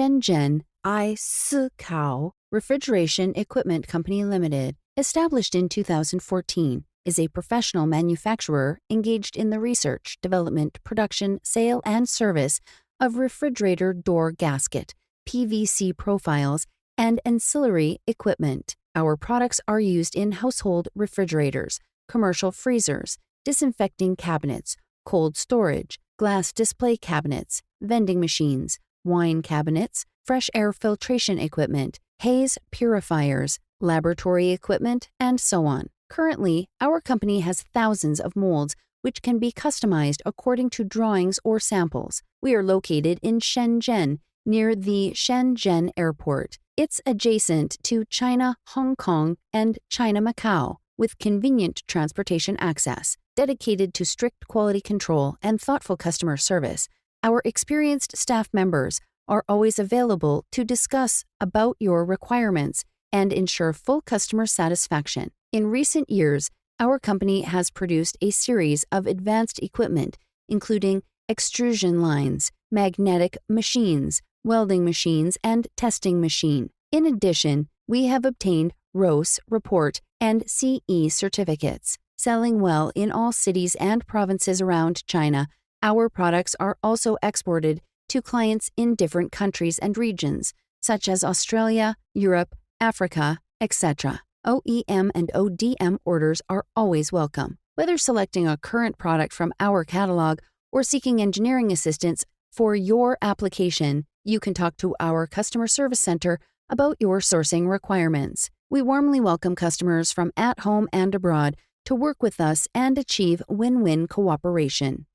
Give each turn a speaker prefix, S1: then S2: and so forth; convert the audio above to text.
S1: Shenzhen Aisikao Refrigeration Equipment Company Limited, established in 2014, is a professional manufacturer engaged in the research, development, production, sale, and service of refrigerator door gasket, PVC profiles, and ancillary equipment. Our products are used in household refrigerators, commercial freezers, disinfecting cabinets, cold storage, glass display cabinets, vending machines, wine cabinets, fresh air filtration equipment, haze purifiers, laboratory equipment, and so on. Currently, our company has thousands of molds which can be customized according to drawings or samples. We are located in Shenzhen, near the Shenzhen Airport. It's adjacent to China, Hong Kong, and China, Macau, with convenient transportation access. Dedicated to strict quality control and thoughtful customer service, our experienced staff members are always available to discuss about your requirements and ensure full customer satisfaction. In recent years, our company has produced a series of advanced equipment, including extrusion lines, magnetic machines, welding machines, and testing machine. In addition, we have obtained ROS report and CE certificates. Selling well in all cities and provinces around China, our products are also exported to clients in different countries and regions, such as Australia, Europe, Africa, etc. OEM and ODM orders are always welcome. Whether selecting a current product from our catalog or seeking engineering assistance for your application, you can talk to our customer service center about your sourcing requirements. We warmly welcome customers from at home and abroad to work with us and achieve win-win cooperation.